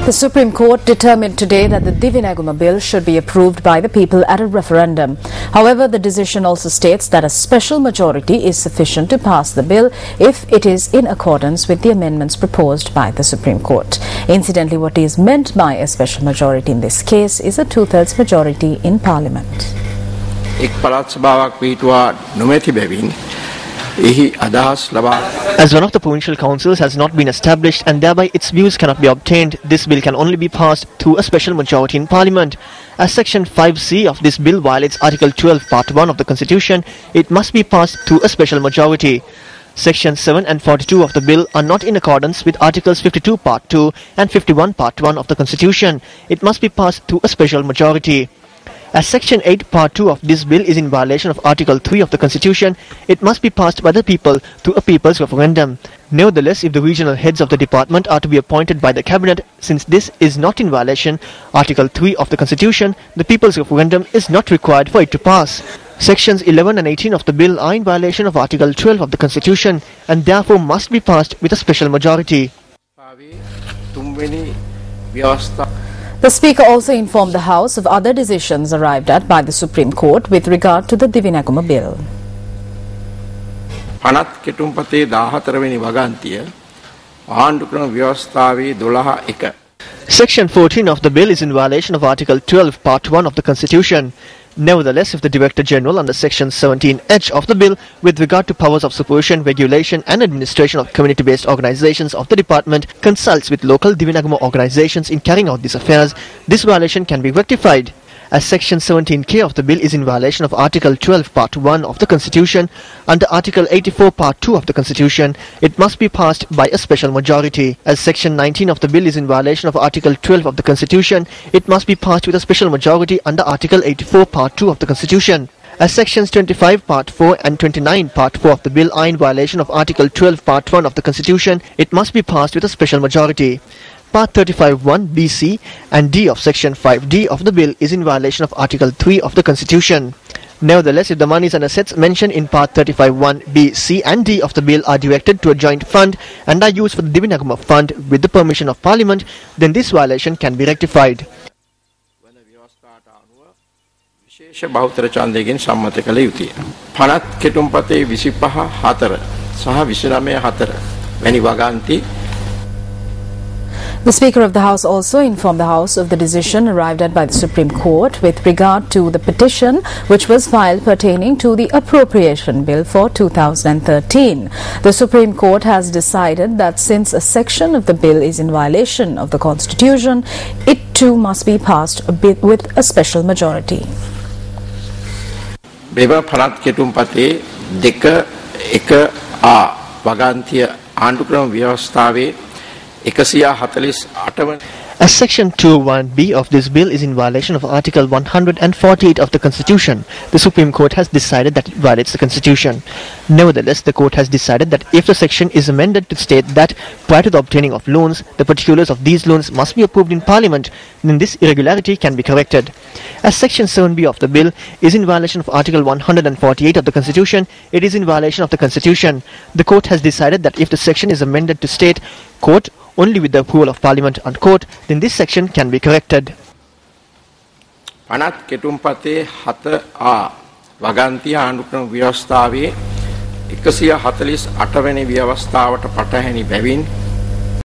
The Supreme Court determined today that the Divi Naguma bill should be approved by the people at a referendum. However, the decision also states that a special majority is sufficient to pass the bill if it is in accordance with the amendments proposed by the Supreme Court. Incidentally, what is meant by a special majority in this case is a two-thirds majority in Parliament. As one of the provincial councils has not been established and thereby its views cannot be obtained, this bill can only be passed through a special majority in Parliament. As Section 5C of this bill violates Article 12 Part 1 of the Constitution, it must be passed through a special majority. Sections 7 and 42 of the bill are not in accordance with Articles 52 Part 2 and 51 Part 1 of the Constitution. It must be passed through a special majority. As Section 8 Part 2 of this bill is in violation of Article 3 of the Constitution, it must be passed by the people through a people's referendum. Nevertheless, if the regional heads of the department are to be appointed by the Cabinet, since this is not in violation Article 3 of the Constitution, the people's referendum is not required for it to pass. Sections 11 and 18 of the bill are in violation of Article 12 of the Constitution and therefore must be passed with a special majority. The Speaker also informed the House of other decisions arrived at by the Supreme Court with regard to the Divi Naguma bill. පනත් කෙටුම්පතේ 14 වෙනි වගන්තිය ආණ්ඩු ක්‍රම ව්‍යවස්ථාවේ 12(1). Section 14 of the bill is in violation of Article 12 Part 1 of the Constitution. Nevertheless, if the Director General under Section 17H of the bill with regard to powers of supervision, regulation and administration of community-based organizations of the department consults with local Divi Naguma organizations in carrying out these affairs, this violation can be rectified. As Section 17K of the bill is in violation of Article 12 Part 1 of the Constitution, under Article 84 Part 2 of the Constitution, it must be passed by a special majority. As Section 19 of the bill is in violation of Article 12 of the Constitution, it must be passed with a special majority under Article 84 Part 2 of the Constitution. As Sections 25 Part 4 and 29 Part 4 of the bill are in violation of Article 12 Part 1 of the Constitution, it must be passed with a special majority. Part 35(1) BC and D of Section 5D of the bill is in violation of Article 3 of the Constitution. Nevertheless, if the monies and assets mentioned in Part 35(1) B, C and D of the bill are directed to a joint fund and are used for the Divi Naguma fund with the permission of Parliament, then this violation can be rectified. විශේෂ බහුතර ඡන්දයෙන් සම්මත කළ යුතුය. පනත් කෙටුම්පතේ 25(4) සහ 29(4) වැනි වගන්ති. The Speaker of the House also informed the House of the decision arrived at by the Supreme Court with regard to the petition which was filed pertaining to the Appropriation Bill for 2013. The Supreme Court has decided that since a section of the bill is in violation of the Constitution, it too must be passed with a special majority. මෙම පනත් කෙටුම්පතේ 2(1)A වගන්තිය ආණ්ඩු ක්‍රම ව්‍යවස්ථාවේ 148 වන. As Section 2(1)B of this bill is in violation of Article 148 of the Constitution, the Supreme Court has decided that it violates the Constitution. Nevertheless, the Court has decided that if the section is amended to state that prior to the obtaining of loans, the particulars of these loans must be approved in Parliament, then this irregularity can be corrected. As Section 7B of the bill is in violation of Article 148 of the Constitution, it is in violation of the Constitution. The Court has decided that if the section is amended to state, quote, only with the approval of Parliament, unquote, then this section can be corrected. පනත් කෙටුම්පතේ 7(A) වගන්තිය ආණ්ඩු ක්‍රම ව්‍යවස්ථාවේ 148 වෙනි ව්‍යවස්ථාවට පටහැනි බැවින්